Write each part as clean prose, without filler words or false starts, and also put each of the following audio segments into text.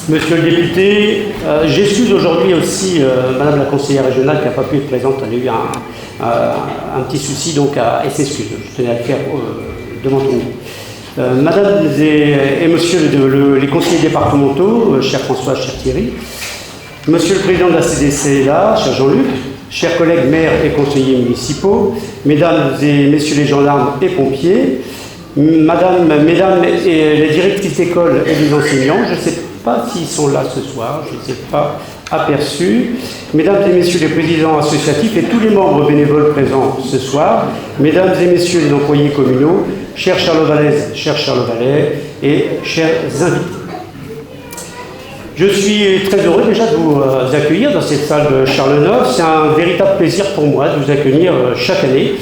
Monsieur le député, j'excuse aujourd'hui aussi Madame la conseillère régionale qui n'a pas pu être présente. Elle a eu un petit souci, donc elle s'excuse. Je tenais à le faire devant tout le monde. Madame et Monsieur les conseillers départementaux, cher François, cher Thierry, Monsieur le président de la CDC est là, cher Jean-Luc, chers collègues maires et conseillers municipaux, mesdames et messieurs les gendarmes et pompiers, mesdames et les directrices d'école et les enseignants, je ne sais pas s'ils sont là ce soir, je ne sais pas aperçus, mesdames et messieurs les présidents associatifs et tous les membres bénévoles présents ce soir, mesdames et messieurs les employés communaux, chers Charlevalaises, chers Charlevalais et chers invités. Je suis très heureux déjà de vous accueillir dans cette salle de Charles-IX. C'est un véritable plaisir pour moi de vous accueillir chaque année,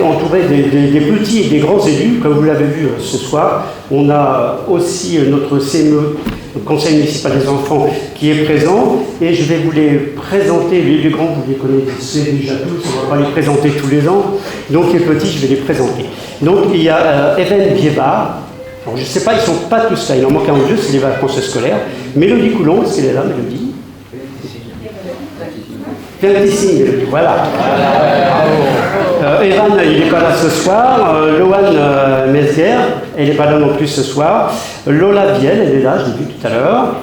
entouré des petits et des grands élus, comme vous l'avez vu ce soir. On a aussi notre CME, le Conseil municipal des enfants, qui est présent. Et je vais vous les présenter. Les grands, vous les connaissez déjà tous, on ne va pas les présenter tous les ans. Donc les petits, je vais les présenter. Donc il y a Even Biébar. Alors, je ne sais pas, ils ne sont pas tous là, il en manque un ou deux, c'est les vacances scolaires. Mélodie Coulon, est-ce qu'elle est là, Mélodie? Viens d'ici, Mélodie, voilà. Evan, il n'est pas là ce soir. Loane Mesguer, elle n'est pas là non plus ce soir. Lola Biel, elle est là, je l'ai vu tout à l'heure.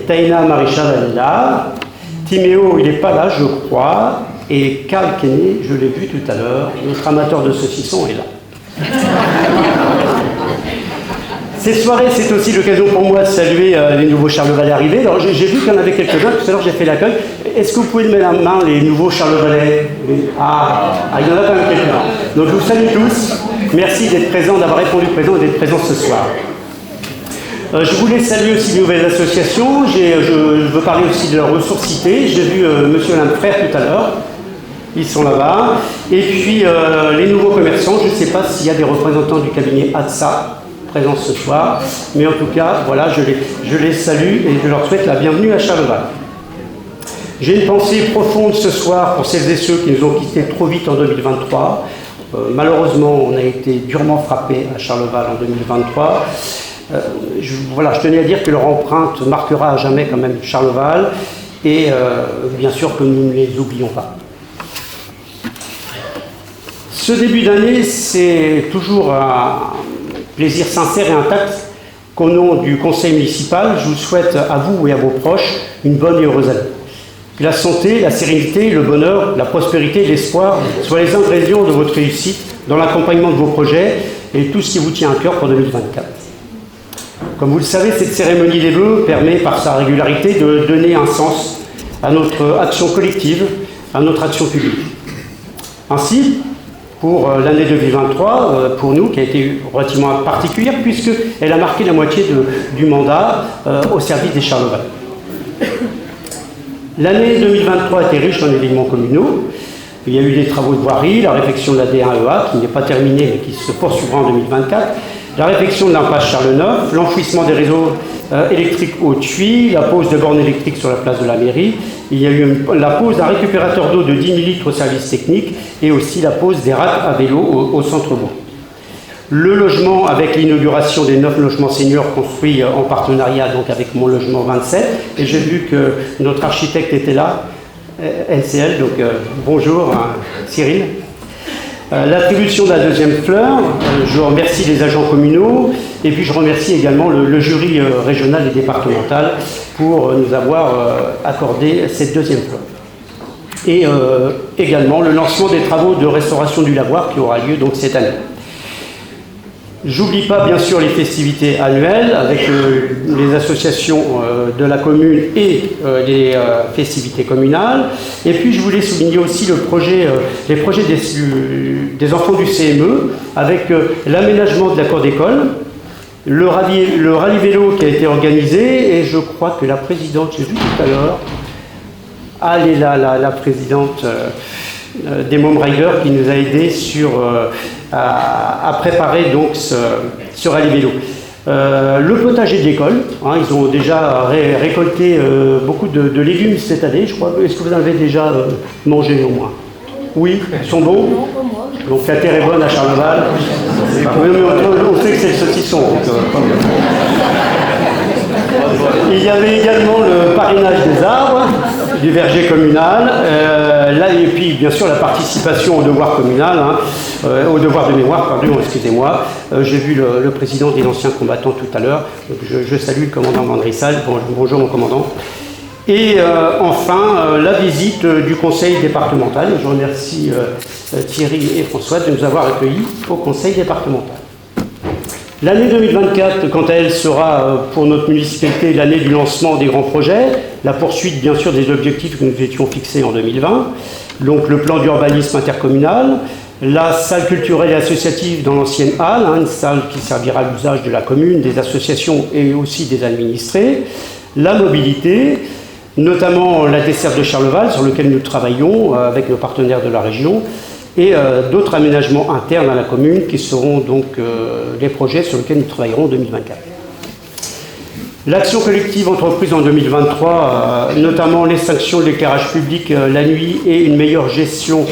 Taïna Marichal, elle est là. Timéo, il n'est pas là, je crois. Et Carl Kenny, je l'ai vu tout à l'heure. Notre amateur de saucisson est là. Cette soirée, c'est aussi l'occasion pour moi de saluer les nouveaux Charlevalais arrivés. Alors, j'ai vu qu'il y en avait quelques-uns, tout à l'heure j'ai fait l'accueil. Est-ce que vous pouvez mettre la main les nouveaux Charlevalais? Il y en a quand même quelques-uns. Donc, je vous salue tous. Merci d'être présents, d'avoir répondu présent et d'être présents ce soir. Je voulais saluer aussi les nouvelles associations. Je veux parler aussi de la ressourcité. J'ai vu Monsieur Alain Frère tout à l'heure. Ils sont là-bas. Et puis, les nouveaux commerçants, je ne sais pas s'il y a des représentants du cabinet ATSA présents ce soir, mais en tout cas, voilà, je les salue et je leur souhaite la bienvenue à Charleval. J'ai une pensée profonde ce soir pour celles et ceux qui nous ont quittés trop vite en 2023. Malheureusement, on a été durement frappés à Charleval en 2023. Je tenais à dire que leur empreinte marquera à jamais quand même Charleval et bien sûr que nous ne les oublions pas. Ce début d'année, c'est toujours un plaisir sincère et intact qu'au nom du conseil municipal, je vous souhaite à vous et à vos proches une bonne et heureuse année. Que la santé, la sérénité, le bonheur, la prospérité, l'espoir soient les ingrédients de votre réussite dans l'accompagnement de vos projets et tout ce qui vous tient à cœur pour 2024. Comme vous le savez, cette cérémonie des vœux permet par sa régularité de donner un sens à notre action collective, à notre action publique. Ainsi, pour l'année 2023, pour nous, qui a été relativement particulière, puisqu'elle a marqué la moitié du mandat au service des Charlevalais. L'année 2023 a été riche en événements communaux. Il y a eu des travaux de voirie, la réfection de la D1EA, qui n'est pas terminée, mais qui se poursuivra en 2024, la réfection de l'impasse Charles-IX, l'enfouissement des réseaux électriques au Thuy, la pose de bornes électriques sur la place de la mairie, il y a eu la pose d'un récupérateur d'eau de 10 000 litres au service technique et aussi la pose des racks à vélo au centre-bourg. Le logement avec l'inauguration des 9 logements seniors construits en partenariat donc avec Mon Logement 27. Et j'ai vu que notre architecte était là, NCL, donc bonjour Cyril. L'attribution de la deuxième fleur, je remercie les agents communaux et puis je remercie également le jury régional et départemental pour nous avoir accordé cette deuxième fleur. Et également le lancement des travaux de restauration du lavoir qui aura lieu donc cette année. J'oublie pas bien sûr les festivités annuelles avec les associations de la commune et les festivités communales. Et puis je voulais souligner aussi les projets des enfants du CME avec l'aménagement de la cour d'école, le rallye vélo qui a été organisé et je crois que la présidente, j'ai vu tout à l'heure, elle est là, la présidente des Mom Riders qui nous a aidés à préparer donc ce rallye vélo. Le potager de l'école, ils ont déjà récolté beaucoup de légumes cette année, je crois. Est-ce que vous en avez déjà mangé au moins? Oui, ils sont bons. Donc la terre est bonne à Charleval. On sait que c'est le saucisson. Il y avait également le parrainage des arbres du verger communal, et puis bien sûr la participation au devoir communal, au devoir de mémoire, pardon, excusez-moi. J'ai vu le président des anciens combattants tout à l'heure, je salue le commandant Vandrissal, bonjour mon commandant. Et enfin, la visite du conseil départemental. Je remercie Thierry et François de nous avoir accueillis au conseil départemental. L'année 2024, quant à elle, sera pour notre municipalité l'année du lancement des grands projets, la poursuite bien sûr des objectifs que nous étions fixés en 2020, donc le plan d'urbanisme intercommunal, la salle culturelle et associative dans l'ancienne halle, une salle qui servira à l'usage de la commune, des associations et aussi des administrés, la mobilité, notamment la desserte de Charleval sur lequel nous travaillons avec nos partenaires de la région, et d'autres aménagements internes à la commune qui seront donc les projets sur lesquels nous travaillerons en 2024. L'action collective entreprise en 2023, notamment l'extinction de l'éclairage public la nuit et une meilleure gestion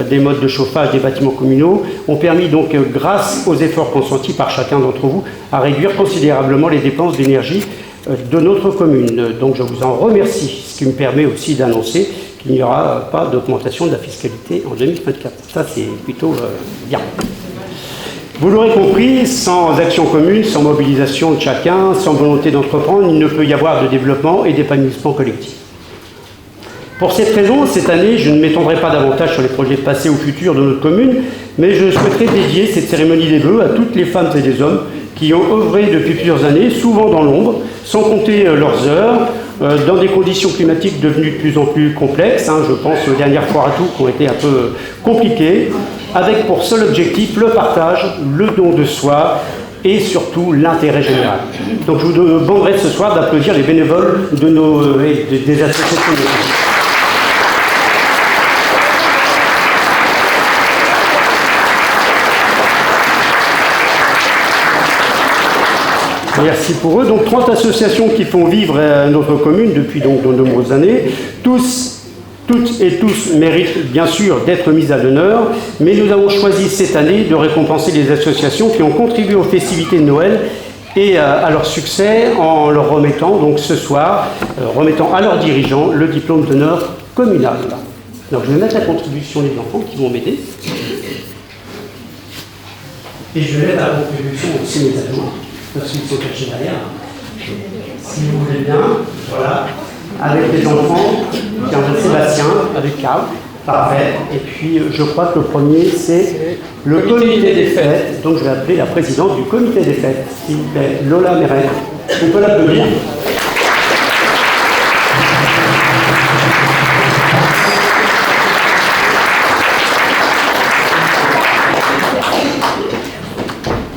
des modes de chauffage des bâtiments communaux, ont permis donc, grâce aux efforts consentis par chacun d'entre vous, à réduire considérablement les dépenses d'énergie de notre commune. Donc je vous en remercie, ce qui me permet aussi d'annoncer qu'il n'y aura pas d'augmentation de la fiscalité en 2024. Ça, c'est plutôt bien. Vous l'aurez compris, sans action commune, sans mobilisation de chacun, sans volonté d'entreprendre, il ne peut y avoir de développement et d'épanouissement collectif. Pour cette raison, cette année, je ne m'étendrai pas davantage sur les projets passés ou futurs de notre commune, mais je souhaiterais dédier cette cérémonie des vœux à toutes les femmes et les hommes qui ont œuvré depuis plusieurs années, souvent dans l'ombre, sans compter leurs heures, dans des conditions climatiques devenues de plus en plus complexes. Je pense aux dernières foires à tout qui ont été un peu compliquées, avec pour seul objectif le partage, le don de soi et surtout l'intérêt général. Donc je vous demanderai ce soir d'applaudir les bénévoles de des associations de femmes. Merci pour eux. Donc 30 associations qui font vivre notre commune depuis donc de nombreuses années. Toutes et tous méritent bien sûr d'être mises à l'honneur, mais nous avons choisi cette année de récompenser les associations qui ont contribué aux festivités de Noël et à leur succès en leur remettant donc ce soir, remettant à leurs dirigeants le diplôme d'honneur communal. Donc je vais mettre à contribution les enfants qui vont m'aider. Et je vais mettre à contribution aussi mes adjoints, parce qu'ils sont cachés derrière. Si vous voulez bien, voilà, avec les enfants, Sébastien, avec Carl, parfait. Et puis je crois que le premier c'est le comité des fêtes, donc je vais appeler la présidente du comité des fêtes, s'il vous plaît, Lola Méret. On peut l'applaudir.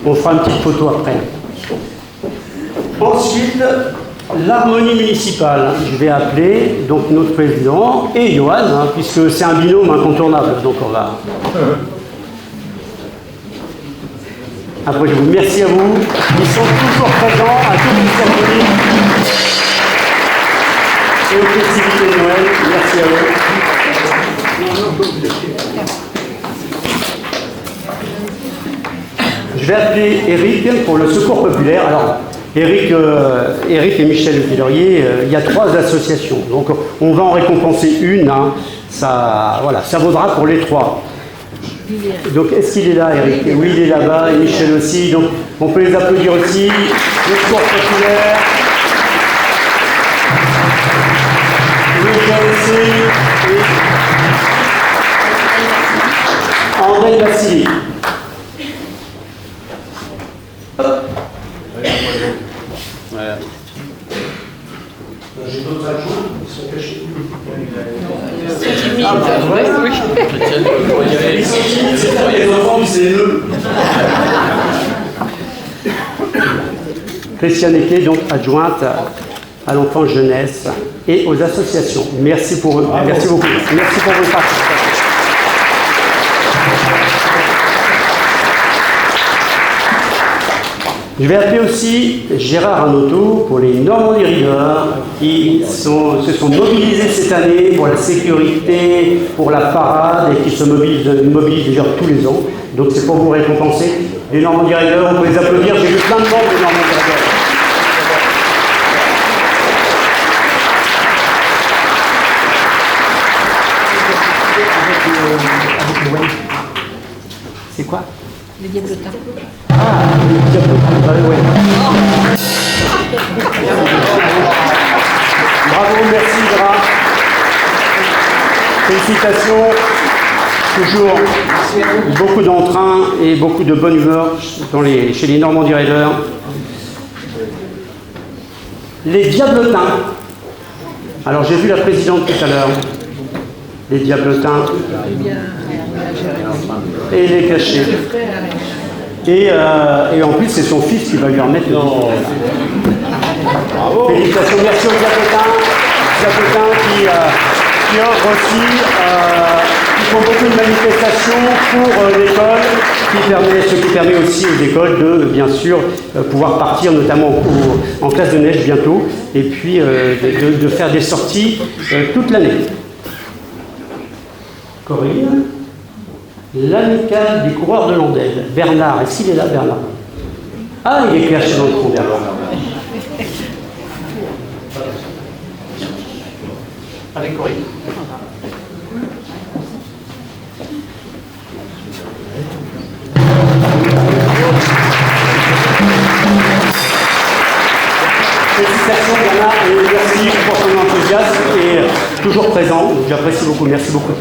On fera une petite photo après. Ensuite, l'harmonie municipale. Je vais appeler donc notre président et Johan, puisque c'est un binôme incontournable. Donc on va. Après, je vous remercie à vous. Ils sont toujours présents à toutes les cérémonies et aux festivités de Noël. Merci à vous. Je vais appeler Eric pour le secours populaire. Alors, Eric et Michel Villerier, il y a 3 associations. Donc, on va en récompenser une. Ça vaudra pour les 3. Donc, est-ce qu'il est là, Eric? Oui, il est là-bas, et Michel aussi. Donc, on peut les applaudir aussi. Le secours populaire. Michel aussi. Et André Vassili. Voilà. J'ai d'autres adjoints qui sont cachés. Ah, bah, ouais, oui. Ils sont timides, c'est pas les enfants, c'est eux. Christiane Eke, donc adjointe à l'enfance jeunesse et aux associations. Merci pour eux. Bravo. Merci beaucoup. Merci pour votre participation. Je vais appeler aussi Gérard Arnautot pour les Normandie Riveurs qui se sont mobilisés cette année pour la sécurité, pour la parade et qui se mobilisent déjà tous les ans. Donc c'est pour vous récompenser. Les Normandie Riveurs, on peut les applaudir. J'ai vu plein de membres des Normandie Riveurs. Balouane. C'est quoi? Les diablotins. Ah, les diablotins, Balouane. Bravo, merci Gras. Félicitations. Toujours beaucoup d'entrain et beaucoup de bonne humeur chez les Normandie Riders. Les diablotins. Alors j'ai vu la présidente tout à l'heure. Les diablotins. Et les cachets. Et en plus c'est son fils qui va lui remettre le nom. Félicitations, merci aux diablotins. Diablotins qui offrent aussi, qui font beaucoup de manifestations pour l'école, ce qui permet aussi aux écoles de, bien sûr, pouvoir partir notamment en classe de neige bientôt, et puis de faire des sorties toute l'année. Corinne, l'amicale des coureurs de Landelle. Bernard, est-ce qu'il est là, Bernard? Ah, il est caché dans le fond, Bernard. Allez, Corinne. Félicitations Bernard et merci pour ton enthousiasme et toujours présent. J'apprécie beaucoup, merci beaucoup.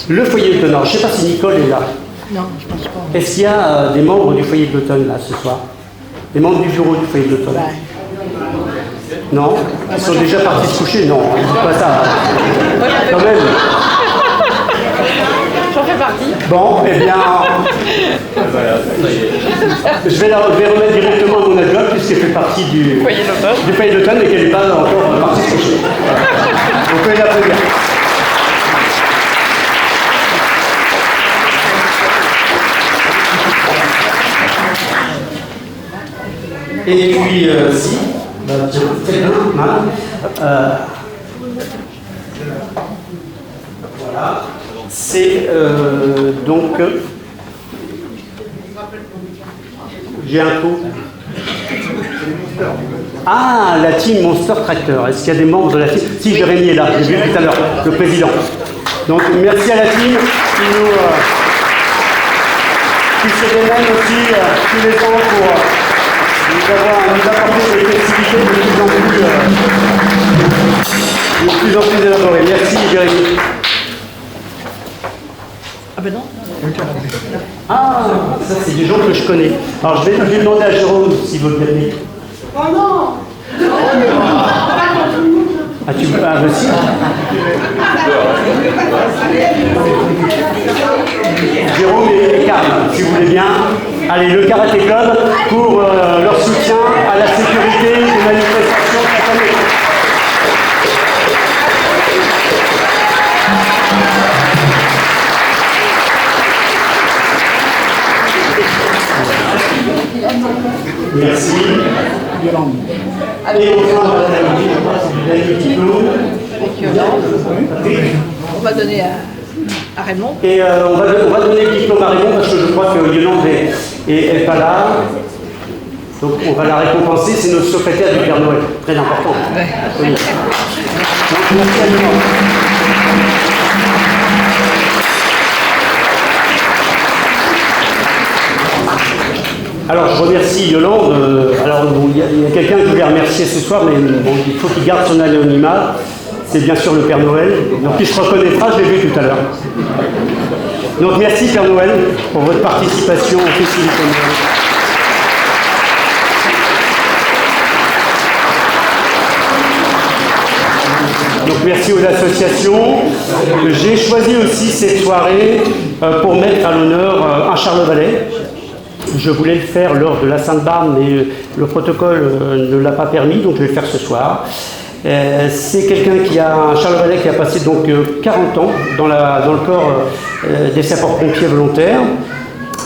Le foyer de l'automne, je ne sais pas si Nicole est là. Non, je pense pas. Est-ce qu'il y a des membres du foyer de l'automne là ce soir? Des membres du bureau du foyer de l'automne? Non? Ils sont déjà partis se coucher? Non, ils ne disent pas ça. Quand même. J'en fais partie. Bon, eh bien, je vais remettre directement à mon adjoint puisqu'elle fait partie du foyer d'automne et qu'elle n'est pas encore partie se coucher. Vous pouvez l'applaudir. Et puis, si, très bien, voilà, c'est donc, j'ai un coup. Ah, la team Monster Tractor. Est-ce qu'il y a des membres de la team? Si, Jérémy est là, j'ai vu tout à l'heure, le président. Donc, merci à la team qui se démène aussi tous les ans pour nous apporter des flexibilités de plus en plus élaborées. Merci, Jérémy. Ah ben non. Ah, ça c'est des gens que je connais. Alors je vais demander à Jérôme s'il veut bien venir. Oh non. Ah, tu veux pas aussi? Jérôme et Karl, si vous voulez bien. Allez, le Karaté Club pour leur soutien à la sécurité des manifestations cette année. Merci. Et enfin, On va donner à Raymond. Et on va donner le diplôme à Raymond parce que je crois que Yolande n'est pas là. Donc on va la récompenser, c'est notre secrétaire du Père Noël. Très important. Ouais. Oui. Donc, merci à Yolande. Alors je remercie Yolande. Alors il y a quelqu'un que je voulais remercier ce soir, mais bon, il faut qu'il garde son anonymat. C'est bien sûr le Père Noël. Donc il se reconnaîtra, je l'ai vu tout à l'heure. Donc merci Père Noël pour votre participation au Festival de Noël. Donc merci aux associations. J'ai choisi aussi cette soirée pour mettre à l'honneur un Charles Vallet. Je voulais le faire lors de la Sainte-Barbe, mais le protocole ne l'a pas permis, donc je vais le faire ce soir. C'est quelqu'un Charles Vallet, qui a passé donc 40 ans dans le corps des sapeurs-pompiers volontaires,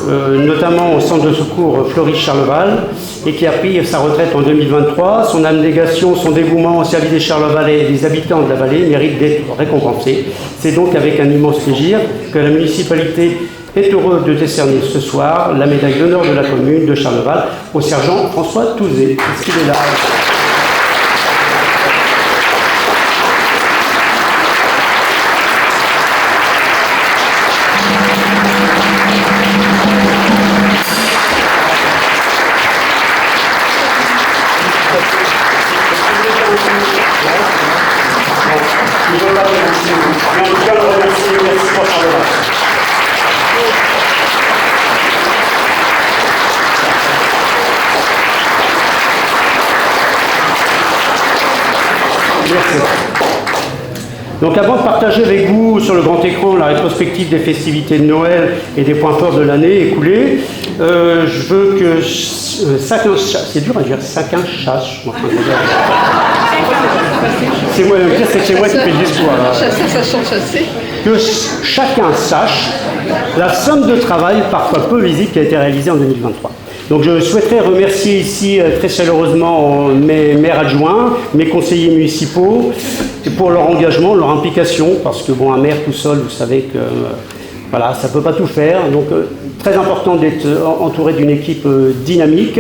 notamment au centre de secours Fleury-Charleval, et qui a pris sa retraite en 2023. Son abnégation, son dévouement au service des Charlevalais et des habitants de la vallée mérite d'être récompensé. C'est donc avec un immense plaisir que la municipalité est heureuse de décerner ce soir la médaille d'honneur de la commune de Charleval au sergent François Touzé. Est-ce qu'il est là? Merci. Donc avant de partager avec vous sur le grand écran la rétrospective des festivités de Noël et des points forts de l'année écoulée, je veux que chacun chasse, c'est dur à dire, chacun chasse, c'est moi, c'est chez moi qui fais le discours. Chasser, sachant chasser. Que chacun sache la somme de travail parfois peu visible qui a été réalisée en 2023. Donc je souhaiterais remercier ici très chaleureusement mes maires adjoints, mes conseillers municipaux, pour leur engagement, leur implication, parce que bon, un maire tout seul, vous savez que voilà, ça ne peut pas tout faire. Donc très important d'être entouré d'une équipe dynamique.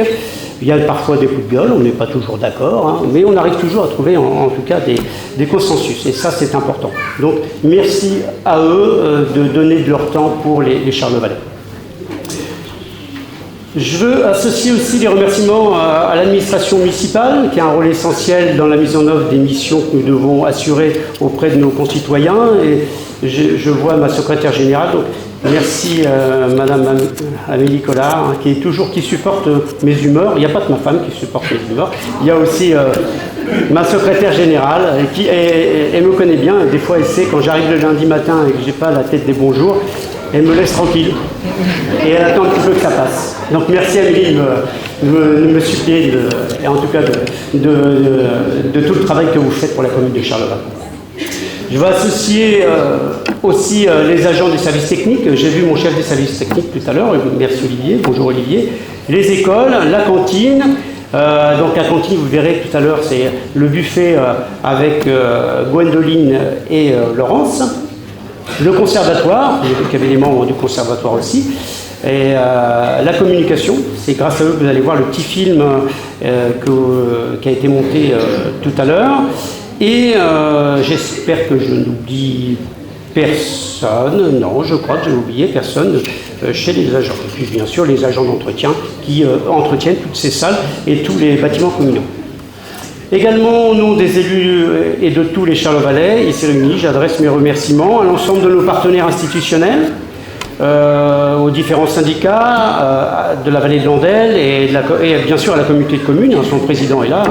Il y a parfois des coups de gueule, on n'est pas toujours d'accord, hein, mais on arrive toujours à trouver en tout cas des consensus, et ça c'est important. Donc merci à eux de donner de leur temps pour les Charlevalais. Je veux associer aussi les remerciements à l'administration municipale, qui a un rôle essentiel dans la mise en œuvre des missions que nous devons assurer auprès de nos concitoyens. Et je vois ma secrétaire générale, donc merci Madame Amélie Collard, hein, qui supporte mes humeurs. Il n'y a pas que ma femme qui supporte mes humeurs, il y a aussi ma secrétaire générale, elle me connaît bien. Des fois elle sait, quand j'arrive le lundi matin et que je n'ai pas la tête des bons jours, elle me laisse tranquille et elle attend un petit peu que ça passe. Donc merci Amélie de me supplier, et en tout cas de tout le travail que vous faites pour la commune de Charleval. Je vais associer aussi les agents des services techniques. J'ai vu mon chef des services techniques tout à l'heure, merci Olivier, bonjour Olivier. Les écoles, la cantine. Donc la cantine, vous verrez tout à l'heure, c'est le buffet avec Gwendoline et Laurence. Le conservatoire, il y avait des membres du conservatoire aussi, et la communication, c'est grâce à eux que vous allez voir le petit film qui a été monté tout à l'heure, et j'espère que je n'oublie personne, non, je crois que je n'ai oublié personne chez les agents, et puis bien sûr les agents d'entretien qui entretiennent toutes ces salles et tous les bâtiments communaux. Également, au nom des élus et de tous les Charlevalais ici réunis, j'adresse mes remerciements à l'ensemble de nos partenaires institutionnels, aux différents syndicats de la vallée de Landelle et bien sûr à la communauté de communes, hein, son président est là,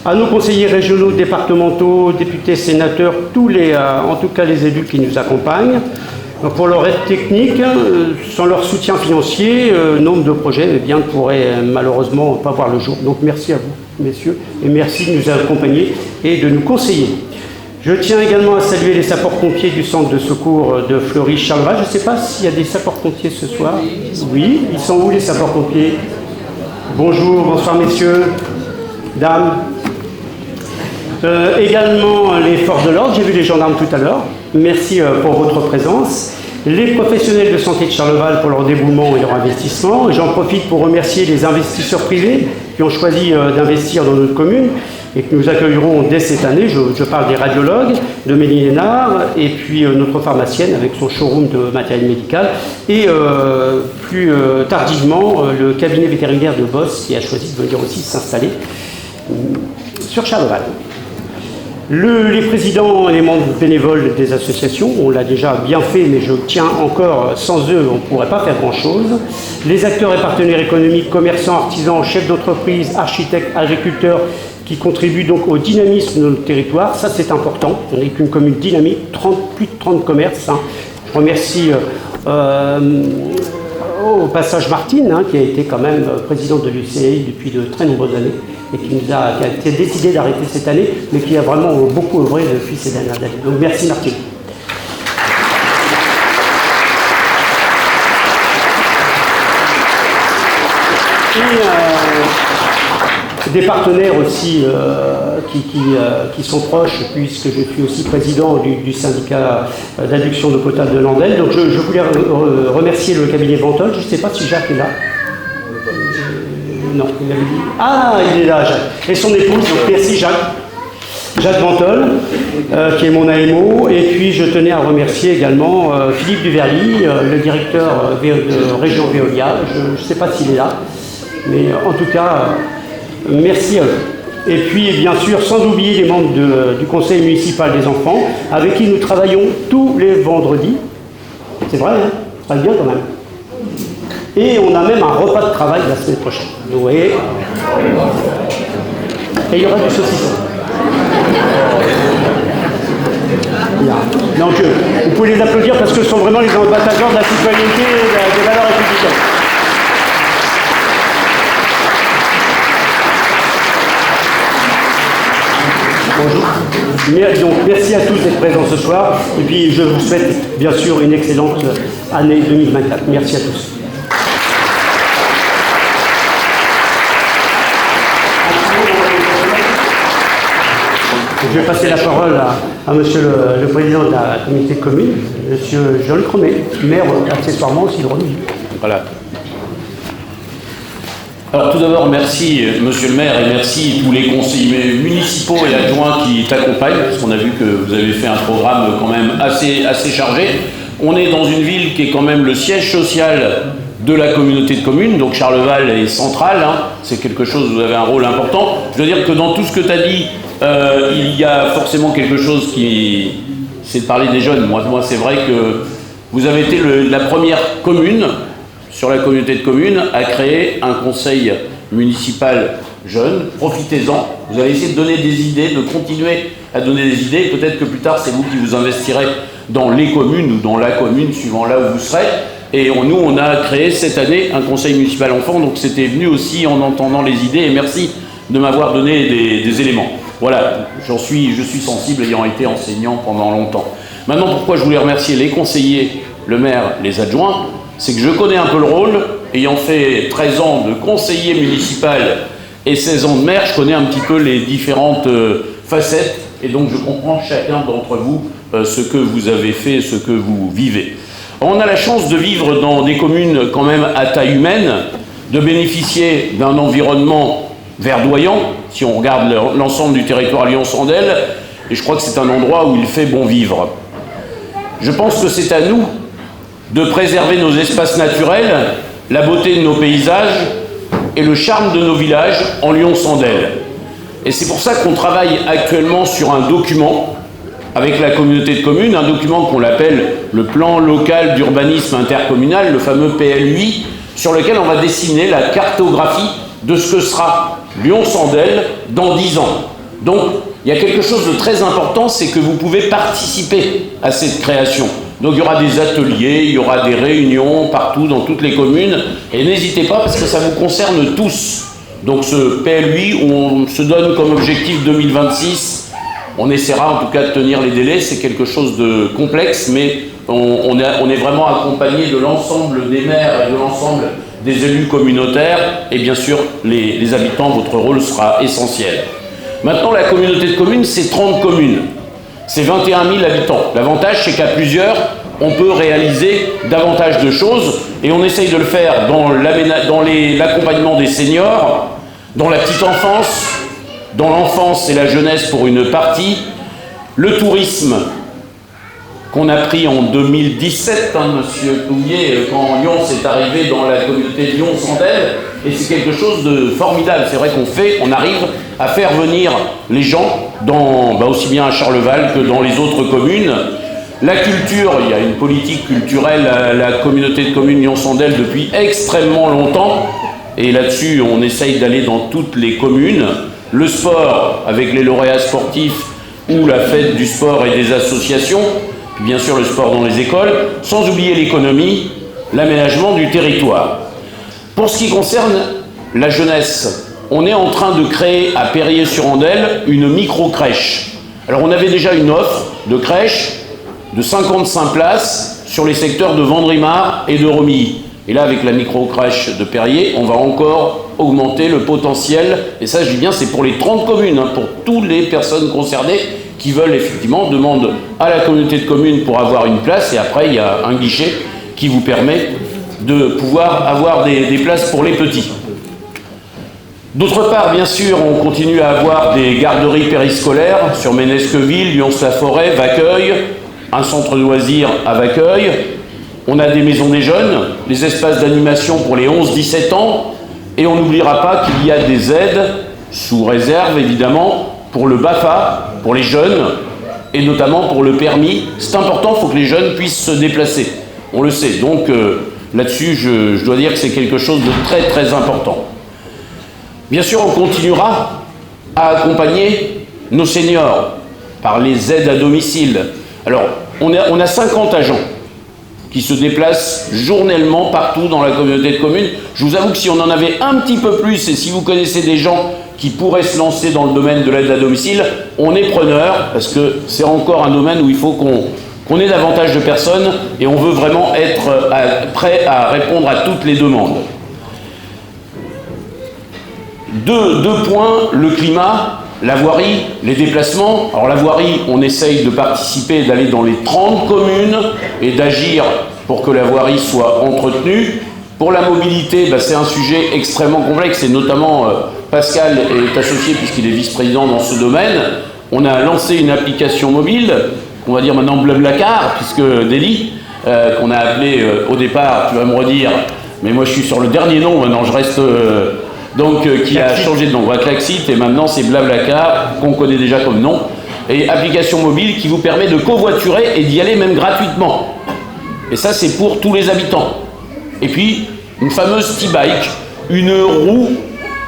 à nos conseillers régionaux, départementaux, députés, sénateurs, en tout cas les élus qui nous accompagnent. Donc pour leur aide technique, sans leur soutien financier, nombre de projets ne pourraient malheureusement pas voir le jour. Donc merci à vous, messieurs, et merci de nous accompagner et de nous conseiller. Je tiens également à saluer les sapeurs-pompiers du centre de secours de Fleury-Charleval. Je ne sais pas s'il y a des sapeurs-pompiers ce soir. Oui, ils sont où les sapeurs-pompiers? Bonjour, bonsoir messieurs, dames. Également les forces de l'ordre, j'ai vu les gendarmes tout à l'heure. Merci pour votre présence. Les professionnels de santé de Charleval pour leur dévouement et leur investissement. J'en profite pour remercier les investisseurs privés qui ont choisi d'investir dans notre commune et que nous accueillerons dès cette année. Je parle des radiologues de Méline-Hénard et puis notre pharmacienne avec son showroom de matériel médical et plus tardivement le cabinet vétérinaire de Boss qui a choisi de venir aussi s'installer sur Charleval. Les présidents et les membres bénévoles des associations, on l'a déjà bien fait, mais je tiens encore, sans eux, on ne pourrait pas faire grand-chose. Les acteurs et partenaires économiques, commerçants, artisans, chefs d'entreprise, architectes, agriculteurs, qui contribuent donc au dynamisme de notre territoire. Ça, c'est important. On n'est qu'une commune dynamique, plus de 30 commerces. Hein. Je remercie au passage Martine, hein, qui a été quand même présidente de l'UCI depuis de très nombreuses années et qui a été décidé d'arrêter cette année, mais qui a vraiment beaucoup œuvré depuis ces dernières années. Donc merci Martine. Et des partenaires aussi qui sont proches, puisque je suis aussi président du syndicat d'adduction d'eau potable de Landelle. Donc je voulais remercier le cabinet Ventol. Je ne sais pas si Jacques est là. Non, il avait dit. Ah, il est là, Jacques. Et son épouse, donc merci Jacques. Jacques Ventol, qui est mon AMO. Et puis je tenais à remercier également Philippe Duverly, le directeur de Région Veolia. Je ne sais pas s'il est là, mais en tout cas, merci à eux. Et puis bien sûr, sans oublier les membres du conseil municipal des enfants, avec qui nous travaillons tous les vendredis. C'est vrai, hein? Ça va bien quand même. Et on a même un repas de travail la semaine prochaine. Vous voyez. Et il y aura du saucisson. Donc vous pouvez les applaudir parce que ce sont vraiment les ambassadeurs de la citoyenneté et des valeurs républicaines. Bonjour. Donc, merci à tous d'être présents ce soir. Et puis, je vous souhaite, bien sûr, une excellente année 2024. Merci à tous. Je vais passer la parole à monsieur le président de la communauté de communes, monsieur Jean Cromet, maire accessoirement aussi de Romilly. Voilà. Alors tout d'abord, merci monsieur le maire et merci tous les conseillers municipaux et adjoints qui t'accompagnent, parce qu'on a vu que vous avez fait un programme quand même assez chargé. On est dans une ville qui est quand même le siège social de la communauté de communes, donc Charleval est central, hein. C'est quelque chose, vous avez un rôle important. Je veux dire que dans tout ce que tu as dit, il y a forcément quelque chose qui... c'est de parler des jeunes. Moi c'est vrai que vous avez été la première commune sur la communauté de communes à créer un conseil municipal jeune. Profitez-en, vous allez essayer de donner des idées, de continuer à donner des idées. Peut-être que plus tard, c'est vous qui vous investirez dans les communes ou dans la commune, suivant là où vous serez. Et nous, on a créé cette année un conseil municipal enfant, donc c'était venu aussi en entendant les idées, et merci de m'avoir donné des éléments. Voilà, je suis sensible, ayant été enseignant pendant longtemps. Maintenant, pourquoi je voulais remercier les conseillers, le maire, les adjoints, c'est que je connais un peu le rôle, ayant fait 13 ans de conseiller municipal et 16 ans de maire, je connais un petit peu les différentes facettes, et donc je comprends chacun d'entre vous ce que vous avez fait, ce que vous vivez. On a la chance de vivre dans des communes quand même à taille humaine, de bénéficier d'un environnement verdoyant, si on regarde l'ensemble du territoire Lyon-Sandel, et je crois que c'est un endroit où il fait bon vivre. Je pense que c'est à nous de préserver nos espaces naturels, la beauté de nos paysages et le charme de nos villages en Lyon-Sandel. Et c'est pour ça qu'on travaille actuellement sur un document avec la communauté de communes, un document qu'on appelle le plan local d'urbanisme intercommunal, le fameux PLUI, sur lequel on va dessiner la cartographie de ce que sera Lyon-Sandel dans 10 ans. Donc, il y a quelque chose de très important, c'est que vous pouvez participer à cette création. Donc il y aura des ateliers, il y aura des réunions partout dans toutes les communes, et n'hésitez pas parce que ça vous concerne tous. Donc ce PLUI, où on se donne comme objectif 2026, on essaiera en tout cas de tenir les délais, c'est quelque chose de complexe, mais on est vraiment accompagné de l'ensemble des maires et de l'ensemble des élus communautaires, et bien sûr les habitants, votre rôle sera essentiel. Maintenant la communauté de communes, c'est 30 communes. C'est 21 000 habitants. L'avantage, c'est qu'à plusieurs, on peut réaliser davantage de choses, et on essaye de le faire dans l'accompagnement des seniors, dans la petite enfance, dans l'enfance et la jeunesse pour une partie, le tourisme qu'on a pris en 2017, monsieur Touillet, quand Lyon s'est arrivé dans la communauté de Lyon-Sandel, et c'est quelque chose de formidable. C'est vrai qu'on arrive à faire venir les gens, aussi bien à Charleval que dans les autres communes. La culture, il y a une politique culturelle à la communauté de communes Lyon-Sandel depuis extrêmement longtemps, et là-dessus on essaye d'aller dans toutes les communes. Le sport, avec les lauréats sportifs, ou la fête du sport et des associations, puis bien sûr le sport dans les écoles, sans oublier l'économie, l'aménagement du territoire. Pour ce qui concerne la jeunesse, on est en train de créer à Périer-sur-Andelle une micro-crèche. Alors on avait déjà une offre de crèche de 55 places sur les secteurs de Vendrimar et de Romilly. Et là, avec la micro-crèche de Périer, on va encore augmenter le potentiel. Et ça, je dis bien, c'est pour les 30 communes, pour toutes les personnes concernées qui veulent effectivement, demandent à la communauté de communes pour avoir une place. Et après, il y a un guichet qui vous permet de pouvoir avoir des places pour les petits. D'autre part, bien sûr, on continue à avoir des garderies périscolaires sur Ménesqueville, Lyons-la-Forêt, Vaqueuil, un centre de loisirs à Vaqueuil. On a des maisons des jeunes, des espaces d'animation pour les 11-17 ans, et on n'oubliera pas qu'il y a des aides, sous réserve évidemment, pour le BAFA, pour les jeunes, et notamment pour le permis. C'est important, il faut que les jeunes puissent se déplacer. On le sait, donc là-dessus, je dois dire que c'est quelque chose de très très important. Bien sûr, on continuera à accompagner nos seniors par les aides à domicile. Alors, on a 50 agents qui se déplacent journellement partout dans la communauté de communes. Je vous avoue que si on en avait un petit peu plus, et si vous connaissez des gens qui pourraient se lancer dans le domaine de l'aide à domicile, on est preneur, parce que c'est encore un domaine où il faut qu'on ait davantage de personnes, et on veut vraiment être prêt à répondre à toutes les demandes. Deux points, le climat, la voirie, les déplacements. Alors la voirie, on essaye de participer, d'aller dans les 30 communes et d'agir pour que la voirie soit entretenue. Pour la mobilité, c'est un sujet extrêmement complexe, et notamment Pascal est associé puisqu'il est vice-président dans ce domaine. On a lancé une application mobile, on va dire maintenant Blablacar, puisque Délie, qu'on a appelé au départ, tu vas me redire, mais moi je suis sur le dernier nom, maintenant je reste... qui a changé de nom, Klaxit, et maintenant c'est Blablacar, qu'on connaît déjà comme nom, et application mobile qui vous permet de covoiturer et d'y aller même gratuitement. Et ça, c'est pour tous les habitants. Et puis, une fameuse T-Bike, une roue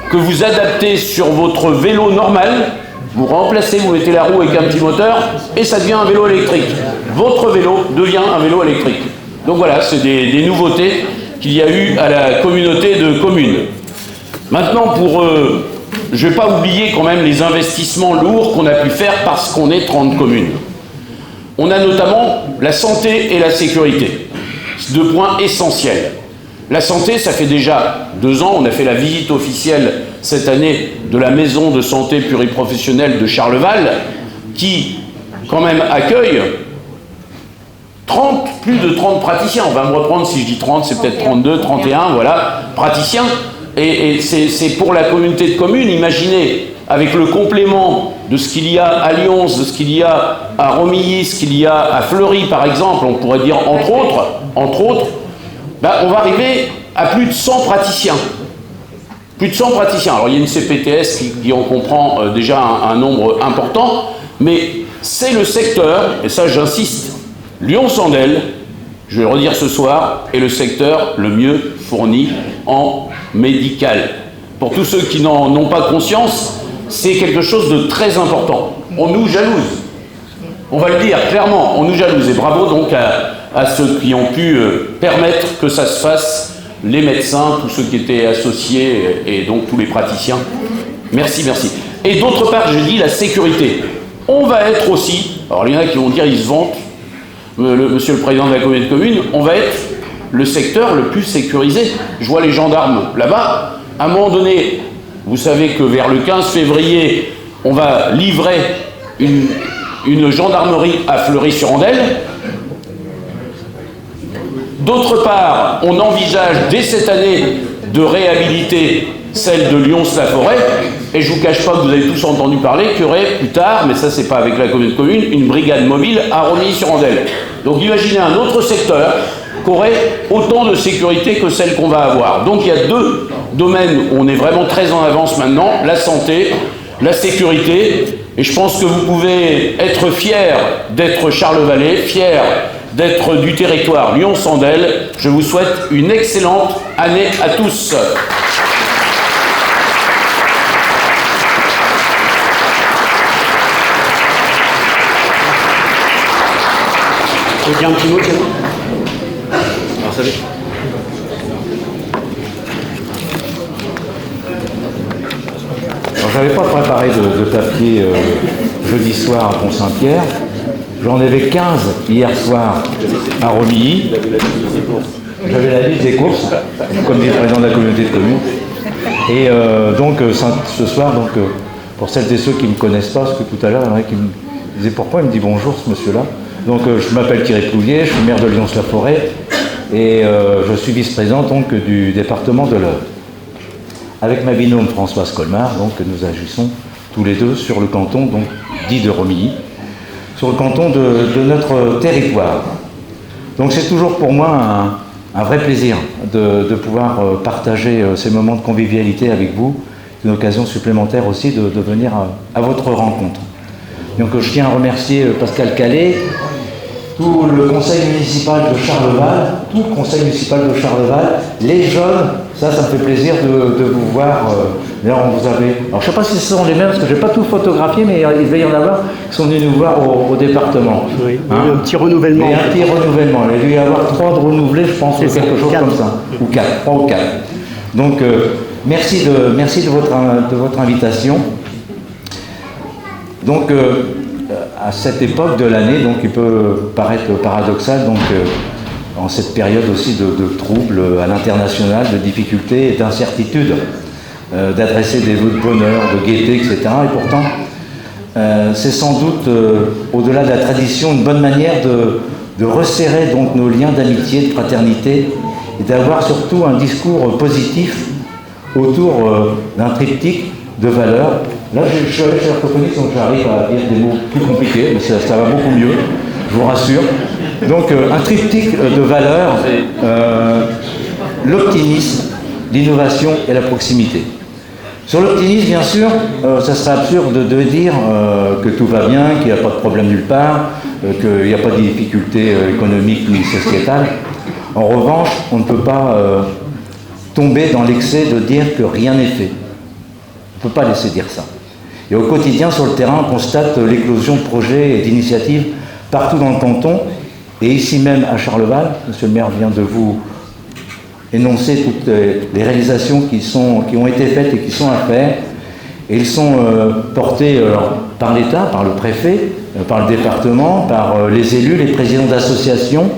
que vous adaptez sur votre vélo normal, vous remplacez, vous mettez la roue avec un petit moteur, et ça devient un vélo électrique. Votre vélo devient un vélo électrique. Donc voilà, c'est des nouveautés qu'il y a eu à la communauté de communes. Maintenant, je ne vais pas oublier quand même les investissements lourds qu'on a pu faire parce qu'on est 30 communes. On a notamment la santé et la sécurité. C'est 2 points essentiels. La santé, ça fait déjà 2 ans, on a fait la visite officielle cette année de la maison de santé pluriprofessionnelle de Charleval, qui quand même accueille plus de 30 praticiens. On va me reprendre si je dis 30, c'est peut-être 32, 31, voilà, praticiens. Et c'est pour la communauté de communes, imaginez, avec le complément de ce qu'il y a à Lyons, de ce qu'il y a à Romilly, ce qu'il y a à Fleury par exemple, on pourrait dire entre autres, on va arriver à plus de 100 praticiens. Plus de 100 praticiens. Alors il y a une CPTS qui en comprend déjà un nombre important, mais c'est le secteur, et ça j'insiste, Lyon-Sandel, je vais le redire ce soir, est le secteur le mieux fourni en médical. Pour tous ceux qui n'en ont pas conscience, c'est quelque chose de très important. On nous jalouse. On va le dire clairement, on nous jalouse. Et bravo donc à ceux qui ont pu permettre que ça se fasse, les médecins, tous ceux qui étaient associés et donc tous les praticiens. Merci, merci. Et d'autre part, je dis la sécurité. On va être aussi, alors il y en a qui vont dire, ils se vantent, monsieur le président de la communauté de communes, on va être le secteur le plus sécurisé. Je vois les gendarmes là-bas. À un moment donné, vous savez que vers le 15 février, on va livrer une gendarmerie à Fleury-sur-Andelle. D'autre part, on envisage dès cette année de réhabiliter celle de Lyons-la-Forêt. Et je ne vous cache pas que vous avez tous entendu parler qu'il y aurait plus tard, mais ça c'est pas avec la commune de commune, une brigade mobile à Romilly-sur-Andelle. Donc imaginez un autre secteur qui aurait autant de sécurité que celle qu'on va avoir. Donc il y a 2 domaines où on est vraiment très en avance maintenant, la santé, la sécurité, et je pense que vous pouvez être fiers d'être Charlevalais, fiers d'être du territoire Lyon-Sandel. Je vous souhaite une excellente année à tous. Vous voulez dire un petit mot, Thierry ? Alors, salut. Alors, j'avais pas préparé de papier jeudi soir à Pont-Saint-Pierre. J'en avais 15 hier soir à Romilly. J'avais la liste des courses, comme dit le président de la communauté de communes. Et ce soir, pour celles et ceux qui ne me connaissent pas, parce que tout à l'heure, il y en a qui me disaient pourquoi, il me dit bonjour ce monsieur-là. Donc je m'appelle Thierry Plouvier, je suis maire de Lyons-la-Forêt et je suis vice-président du département de l'Eure. Avec ma binôme Françoise Colmar, nous agissons tous les deux sur le canton dit de Romilly, sur le canton de notre territoire. Donc c'est toujours pour moi un vrai plaisir de pouvoir partager ces moments de convivialité avec vous, une occasion supplémentaire aussi de venir à votre rencontre. Donc je tiens à remercier Pascal Calais, tout le conseil municipal de Charleval, les jeunes Ça me fait plaisir de vous voir. Là, on vous avait... Alors, je ne sais pas si ce sont les mêmes, parce que je n'ai pas tout photographié, mais il devait y en avoir qui sont venus nous voir au département. Oui, il y a eu un petit renouvellement. Il y a un petit renouvellement. Il devait y avoir 3 de renouvelés, je pense, ou quelque chose comme ça. Ou 4, 3 ou 4. Donc, merci de votre invitation. Donc, à cette époque de l'année, donc il peut paraître paradoxal, donc en cette période aussi de troubles à l'international, de difficultés et d'incertitudes, d'adresser des vœux de bonheur, de gaieté, etc. Et pourtant, c'est sans doute, au-delà de la tradition, une bonne manière de resserrer donc nos liens d'amitié, de fraternité, et d'avoir surtout un discours positif autour d'un triptyque de valeurs. Là, je suis allé chez l'orthophoniste, donc j'arrive à dire des mots plus compliqués, mais ça va beaucoup mieux, je vous rassure. Donc, un triptyque de valeurs, l'optimisme, l'innovation et la proximité. Sur l'optimisme, bien sûr, ça serait absurde de dire que tout va bien, qu'il n'y a pas de problème nulle part, qu'il n'y a pas de difficultés économiques ni sociétales. En revanche, on ne peut pas tomber dans l'excès de dire que rien n'est fait. On ne peut pas laisser dire ça. Et au quotidien, sur le terrain, on constate l'éclosion de projets et d'initiatives partout dans le canton. Et ici même à Charleval, monsieur le maire vient de vous énoncer toutes les réalisations qui ont été faites et qui sont à faire. Et ils sont portés par l'État, par le préfet, par le département, par les élus, les présidents d'associations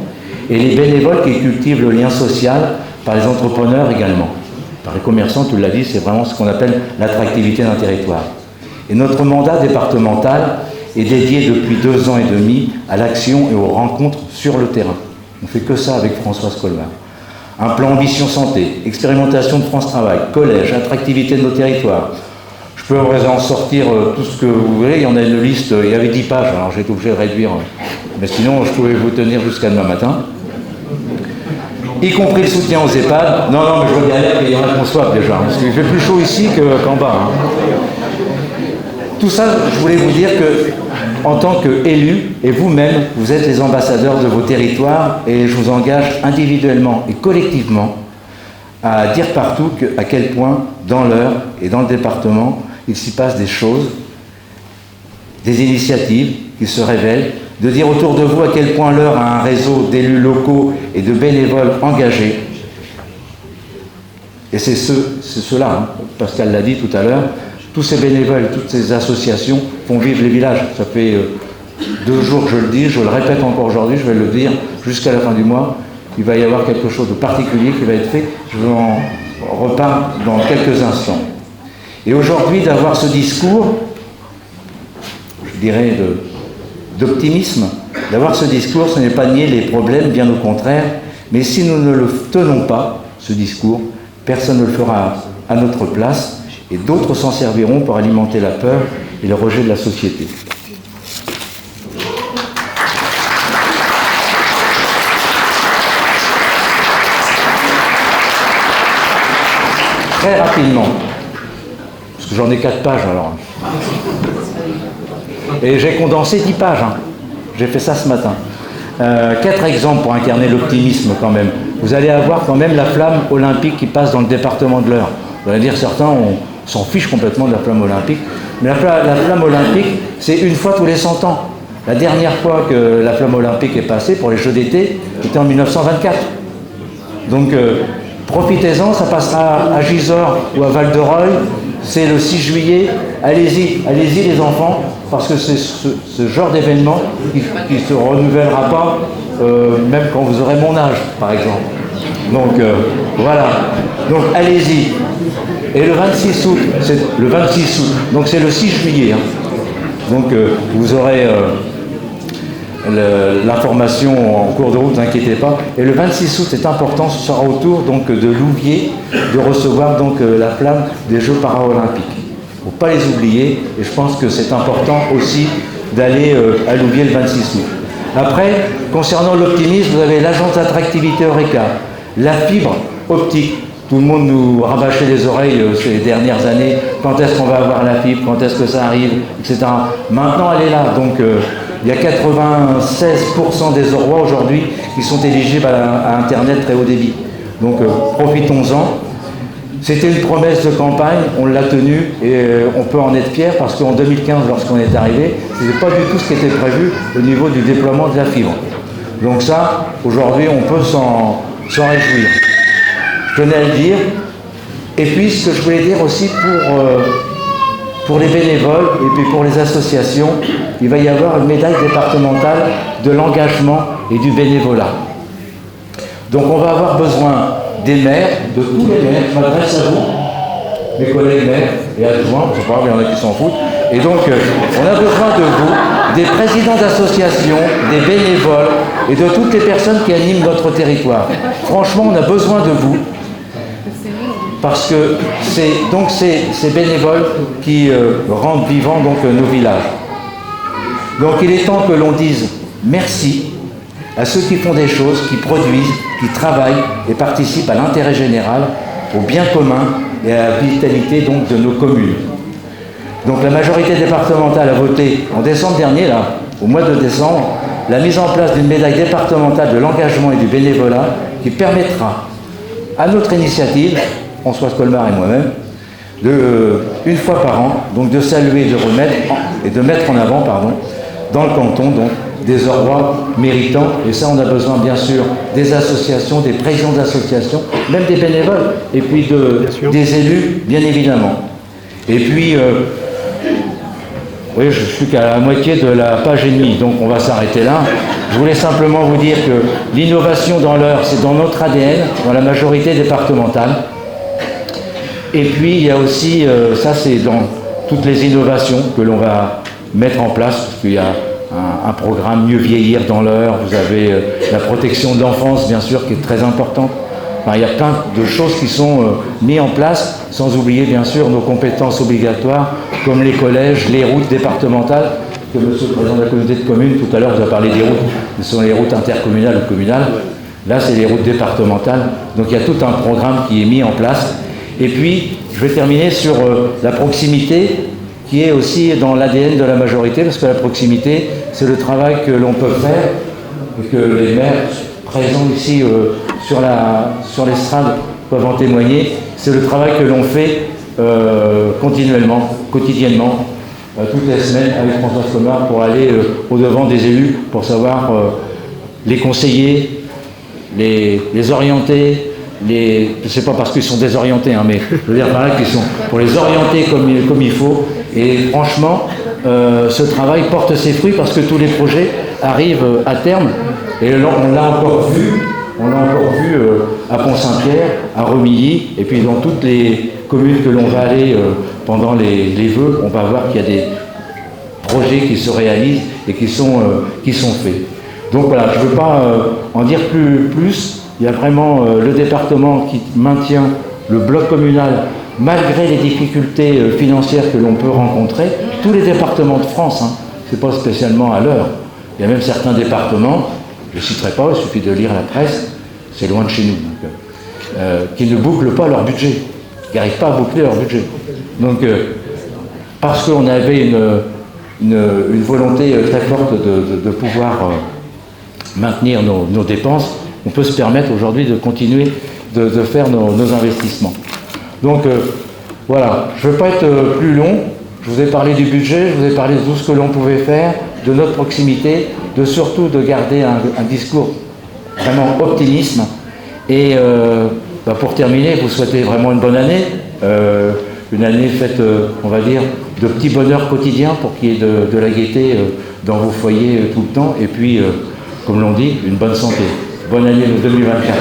et les bénévoles qui cultivent le lien social, par les entrepreneurs également. Par les commerçants, tu l'as dit, c'est vraiment ce qu'on appelle l'attractivité d'un territoire. Et notre mandat départemental est dédié depuis 2 ans et demi à l'action et aux rencontres sur le terrain. On ne fait que ça avec Françoise Colmar. Un plan ambition santé, expérimentation de France Travail, collège, attractivité de nos territoires. Je peux en sortir tout ce que vous voulez, il y en a une liste, il y avait 10 pages, alors j'ai été obligé de réduire, mais sinon je pouvais vous tenir jusqu'à demain matin. Y compris le soutien aux EHPAD. Non, mais je vois derrière qu'il y en a qu'on soif déjà, parce qu'il fait plus chaud ici qu'en bas. Tout ça, je voulais vous dire que, en tant qu'élu, et vous-même, vous êtes les ambassadeurs de vos territoires, et je vous engage individuellement et collectivement à dire partout à quel point, dans l'Eure et dans le département, il s'y passe des choses, des initiatives qui se révèlent, de dire autour de vous à quel point l'Eure a un réseau d'élus locaux et de bénévoles engagés. Et c'est cela, Pascal l'a dit tout à l'heure, tous ces bénévoles, toutes ces associations font vivre les villages. Ça fait 2 jours que je le dis, je le répète encore aujourd'hui, je vais le dire jusqu'à la fin du mois. Il va y avoir quelque chose de particulier qui va être fait. Je vous en reparle dans quelques instants. Et aujourd'hui, d'avoir ce discours, je dirais d'optimisme, d'avoir ce discours, ce n'est pas nier les problèmes, bien au contraire, mais si nous ne le tenons pas, ce discours, personne ne le fera à notre place, et d'autres s'en serviront pour alimenter la peur et le rejet de la société. Très rapidement, parce que j'en ai 4 pages alors. Et j'ai condensé 10 pages. J'ai fait ça ce matin. 4 exemples pour incarner l'optimisme quand même. Vous allez avoir quand même la flamme olympique qui passe dans le département de l'Eure. Vous allez dire, certains, on s'en fiche complètement de la flamme olympique. Mais la flamme olympique, c'est une fois tous les 100 ans. La dernière fois que la flamme olympique est passée pour les Jeux d'été, c'était en 1924. Donc, profitez-en, ça passera à Gisors ou à Val-de-Reuil. C'est le 6 juillet. Allez-y les enfants, parce que c'est ce genre d'événement qui ne se renouvellera pas, même quand vous aurez mon âge, par exemple. Donc, voilà. Donc, allez-y. Et le 26 août, donc c'est le 6 juillet. Donc, vous aurez l'information en cours de route, ne vous inquiétez pas. Et le 26 août, c'est important, ce sera au tour donc, de Louviers de recevoir donc, la flamme des Jeux paralympiques. Il ne faut pas les oublier, et je pense que c'est important aussi d'aller à Louviers le 26 août. Après, concernant l'optimisme, vous avez l'agence d'attractivité Eureka, la fibre optique. Tout le monde nous rabâchait les oreilles ces dernières années. Quand est-ce qu'on va avoir la fibre? Quand est-ce que ça arrive? Etc. Maintenant, elle est là. Donc, il y a 96% des Aurois aujourd'hui qui sont éligibles à Internet très haut débit. Donc, profitons-en. C'était une promesse de campagne, on l'a tenue et on peut en être fier parce qu'en 2015, lorsqu'on est arrivé, ce n'était pas du tout ce qui était prévu au niveau du déploiement de la fibre. Donc ça, aujourd'hui, on peut s'en réjouir. Je tenais à le dire. Et puis, ce que je voulais dire aussi pour les bénévoles et puis pour les associations, il va y avoir une médaille départementale de l'engagement et du bénévolat. Donc on va avoir besoin des maires, de tous les maires, je m'adresse à vous, mes collègues maires et adjoints, je sais pas, il y en a qui s'en foutent. Et donc on a besoin de vous, des présidents d'associations, des bénévoles et de toutes les personnes qui animent notre territoire. Franchement, on a besoin de vous. Parce que c'est ces bénévoles qui rendent vivants nos villages. Donc il est temps que l'on dise merci à ceux qui font des choses, qui produisent, qui travaillent et participent à l'intérêt général, au bien commun et à la vitalité donc de nos communes. Donc la majorité départementale a voté en décembre dernier, là, au mois de décembre, la mise en place d'une médaille départementale de l'engagement et du bénévolat qui permettra à notre initiative, Françoise Colmar et moi-même, une fois par an, donc de saluer, de remettre et de mettre en avant, dans le canton, donc, des orrois méritants. Et ça, on a besoin, bien sûr, des associations, des présidents d'associations, même des bénévoles, et puis des élus, bien évidemment. Et puis, oui, je suis qu'à la moitié de la page et demie, donc on va s'arrêter là. Je voulais simplement vous dire que l'innovation dans l'Eure, c'est dans notre ADN, dans la majorité départementale. Et puis, il y a aussi, ça c'est dans toutes les innovations que l'on va mettre en place, parce qu'il y a un programme Mieux vieillir dans l'Eure, vous avez la protection de l'enfance, bien sûr, qui est très importante. Enfin, il y a plein de choses qui sont mises en place, sans oublier, bien sûr, nos compétences obligatoires, comme les collèges, les routes départementales, que monsieur le président de la communauté de communes, tout à l'heure, vous a parlé des routes, ce sont les routes intercommunales ou communales. Là, c'est les routes départementales. Donc, il y a tout un programme qui est mis en place. Et puis, je vais terminer sur la proximité, qui est aussi dans l'ADN de la majorité, parce que la proximité, c'est le travail que l'on peut faire, et que les maires présents ici sur l'estrade peuvent en témoigner. C'est le travail que l'on fait continuellement, quotidiennement, toutes les semaines avec Françoise Colmar pour aller au-devant des élus, pour savoir les conseiller, les orienter, je ne sais pas parce qu'ils sont désorientés, mais je veux dire par là qu'ils sont pour les orienter comme il faut. Et franchement, ce travail porte ses fruits parce que tous les projets arrivent à terme. Et on l'a encore vu à Pont-Saint-Pierre, à Romilly, et puis dans toutes les communes que l'on va aller pendant les vœux, on va voir qu'il y a des projets qui se réalisent et qui sont faits. Donc voilà, je ne veux pas en dire plus. Il y a vraiment le département qui maintient le bloc communal malgré les difficultés financières que l'on peut rencontrer. Tous les départements de France, c'est pas spécialement à l'Eure. Il y a même certains départements, je ne citerai pas, il suffit de lire la presse, c'est loin de chez nous, donc, qui ne bouclent pas leur budget, qui n'arrivent pas à boucler leur budget. Donc, parce qu'on avait une volonté très forte de pouvoir maintenir nos dépenses, on peut se permettre aujourd'hui de continuer de faire nos investissements. Donc voilà, je ne veux pas être plus long, je vous ai parlé du budget, je vous ai parlé de tout ce que l'on pouvait faire, de notre proximité, surtout de garder un discours vraiment optimisme. Et pour terminer, vous souhaitez vraiment une bonne année, une année faite, on va dire, de petits bonheurs quotidiens pour qu'il y ait de la gaieté dans vos foyers tout le temps, et puis, comme l'on dit, une bonne santé. Bonne année 2024.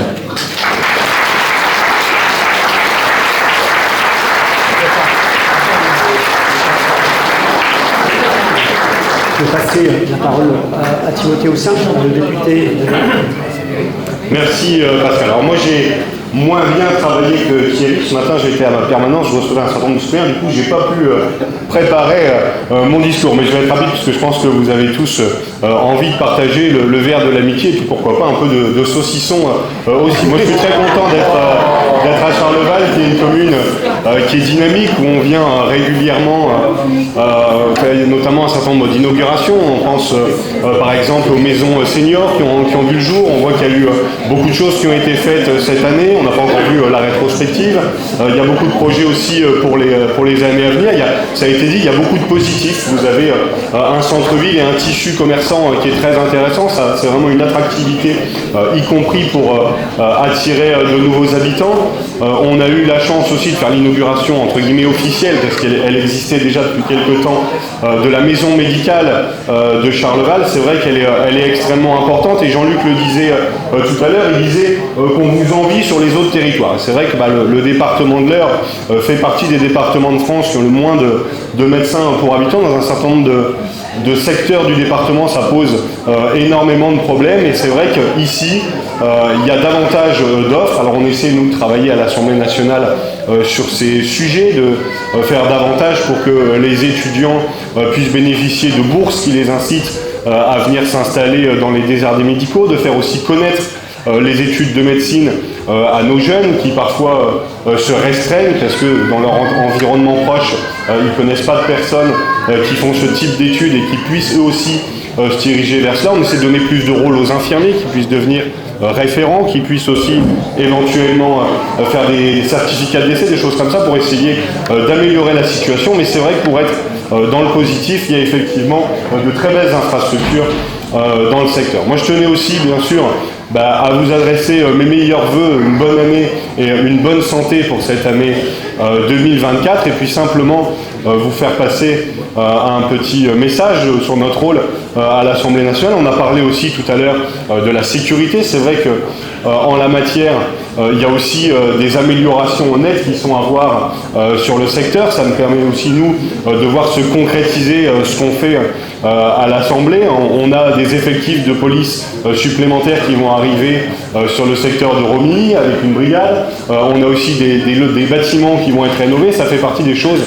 Je vais passer la parole à Timothée Haussin, le député. Merci Pascal. Alors moi j'ai moins bien travaillé que Thierry. Ce matin j'étais à ma permanence, je recevais un certain nombre de suppléants, du coup j'ai pas pu préparer mon discours, mais je vais être rapide parce que je pense que vous avez tous envie de partager le verre de l'amitié et puis pourquoi pas un peu de saucisson aussi. Moi je suis très content d'être à Charleval, qui est une commune qui est dynamique, où on vient régulièrement, notamment un certain nombre d'inaugurations. On pense par exemple aux maisons seniors qui ont vu le jour. On voit qu'il y a eu beaucoup de choses qui ont été faites cette année. On n'a pas encore vu la rétrospective. Il y a beaucoup de projets aussi pour les années à venir. Ça a été dit, il y a beaucoup de positifs. Vous avez un centre-ville et un tissu commerçant qui est très intéressant. Ça, c'est vraiment une attractivité, y compris pour attirer de nouveaux habitants. On a eu la chance aussi de faire l'inauguration entre guillemets officielle, parce qu'elle existait déjà depuis quelques temps, de la maison médicale de Charleval. C'est vrai qu'elle est extrêmement importante, et Jean-Luc le disait tout à l'heure, il disait qu'on vous envie sur les autres territoires. C'est vrai que le département de l'Eure fait partie des départements de France qui ont le moins de médecins pour habitants. Dans un certain nombre de secteurs du département, ça pose énormément de problèmes, et c'est vrai qu'ici, il y a davantage d'offres. Alors on essaie, nous, de travailler à l'Assemblée nationale sur ces sujets, de faire davantage pour que les étudiants puissent bénéficier de bourses qui les incitent à venir s'installer dans les déserts des médicaux, de faire aussi connaître les études de médecine à nos jeunes qui parfois se restreignent parce que dans leur environnement proche, ils ne connaissent pas de personnes qui font ce type d'études et qui puissent eux aussi se diriger vers cela. On essaie de donner plus de rôle aux infirmiers qui puissent devenir référents, qui puissent aussi éventuellement faire des certificats d'essai, des choses comme ça pour essayer d'améliorer la situation. Mais c'est vrai que pour être dans le positif, il y a effectivement de très belles infrastructures dans le secteur. Moi je tenais aussi bien sûr à vous adresser mes meilleurs vœux, une bonne année et une bonne santé pour cette année 2024, et puis simplement vous faire passer un petit message sur notre rôle à l'Assemblée nationale. On a parlé aussi tout à l'heure de la sécurité. C'est vrai que en la matière, il y a aussi des améliorations nettes qui sont à voir sur le secteur. Ça nous permet aussi, nous, de voir se concrétiser ce qu'on fait à l'Assemblée. On a des effectifs de police supplémentaires qui vont arriver sur le secteur de Romilly avec une brigade. On a aussi des bâtiments qui vont être rénovés. Ça fait partie des choses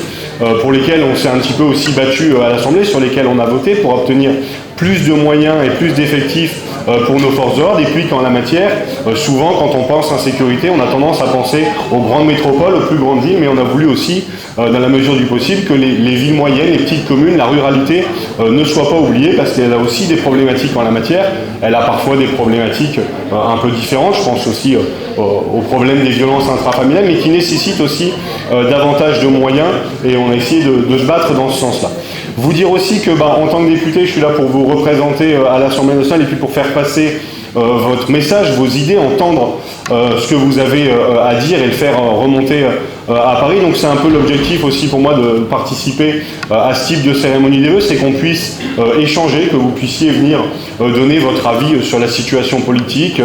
pour lesquelles on s'est un petit peu aussi battu à l'Assemblée, sur lesquelles on a voté pour obtenir plus de moyens et plus d'effectifs pour nos forces de l'ordre. Et puis qu'en la matière, souvent quand on pense insécurité, on a tendance à penser aux grandes métropoles, aux plus grandes villes, mais on a voulu aussi, dans la mesure du possible, que les villes moyennes, les petites communes, la ruralité ne soient pas oubliées, parce qu'elle a aussi des problématiques en la matière. Elle a parfois des problématiques un peu différentes. Je pense aussi aux problèmes des violences intrafamiliales, mais qui nécessitent aussi davantage de moyens, et on a essayé de se battre dans ce sens-là. Vous dire aussi que, en tant que député, je suis là pour vous représenter à l'Assemblée nationale, et puis pour faire passer votre message, vos idées, entendre ce que vous avez à dire et le faire remonter à Paris. Donc c'est un peu l'objectif aussi pour moi de participer à ce type de cérémonie des vœux, c'est qu'on puisse échanger, que vous puissiez venir donner votre avis sur la situation politique,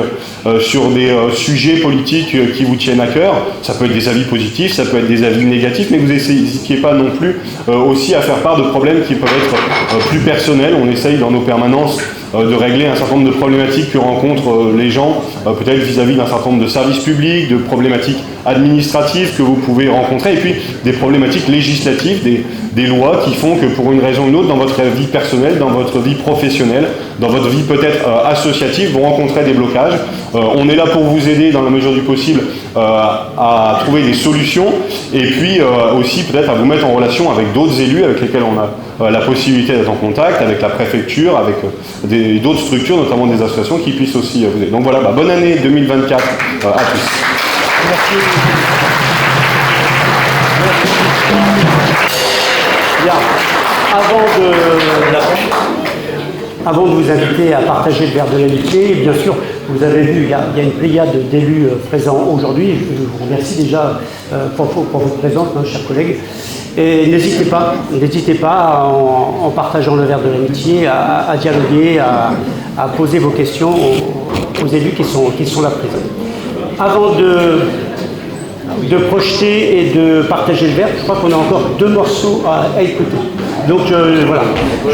sur des sujets politiques qui vous tiennent à cœur. Ça peut être des avis positifs, ça peut être des avis négatifs, mais vous n'hésitiez pas non plus aussi à faire part de problèmes qui peuvent être plus personnels. On essaye dans nos permanences de régler un certain nombre de problématiques que rencontrent les gens, peut-être vis-à-vis d'un certain nombre de services publics, de problématiques administratives que vous pouvez rencontrer, et puis des problématiques législatives, des lois qui font que pour une raison ou une autre, dans votre vie personnelle, dans votre vie professionnelle, dans votre vie peut-être associative, vous rencontrez des blocages. On est là pour vous aider dans la mesure du possible à trouver des solutions, et puis aussi peut-être à vous mettre en relation avec d'autres élus avec lesquels on a la possibilité d'être en contact, avec la préfecture, avec d'autres structures, notamment des associations qui puissent aussi vous aider. Donc voilà, bonne année 2024 à tous. Merci. Bien. Avant de vous inviter à partager le verre de l'amitié, bien sûr, vous avez vu, il y a une pléiade d'élus présents aujourd'hui. Je vous remercie déjà pour votre présence, chers collègues. Et n'hésitez pas, en partageant le verre de l'amitié, à dialoguer, à poser vos questions aux élus qui sont là présents. Avant de projeter et de partager le verre, je crois qu'on a encore 2 morceaux à écouter. Donc voilà,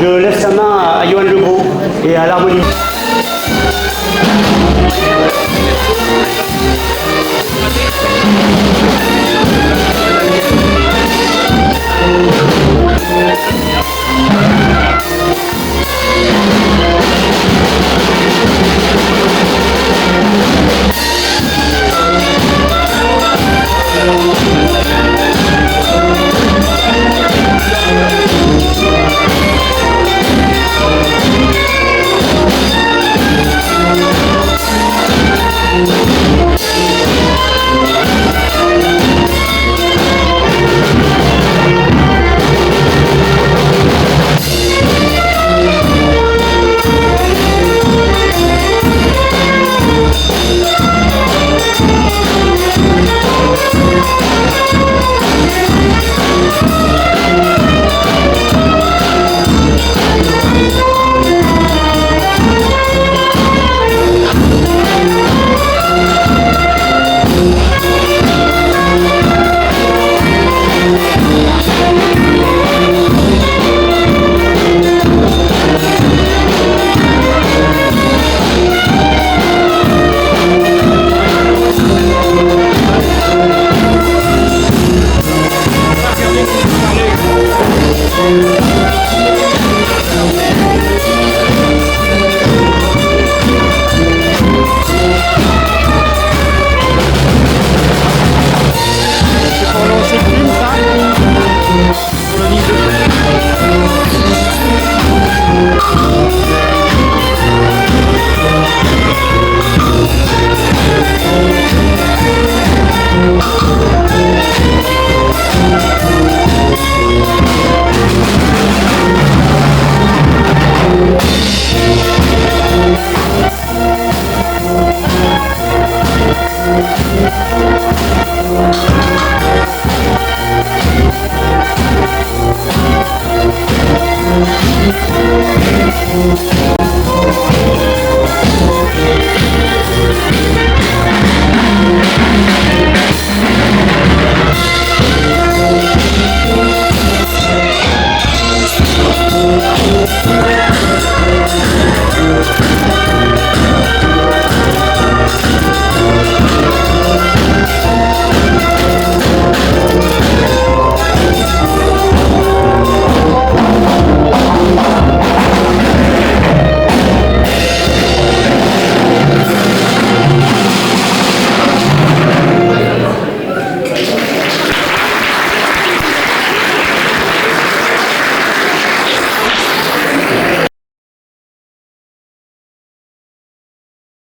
je laisse la main à Johan Legros et à l'harmonie.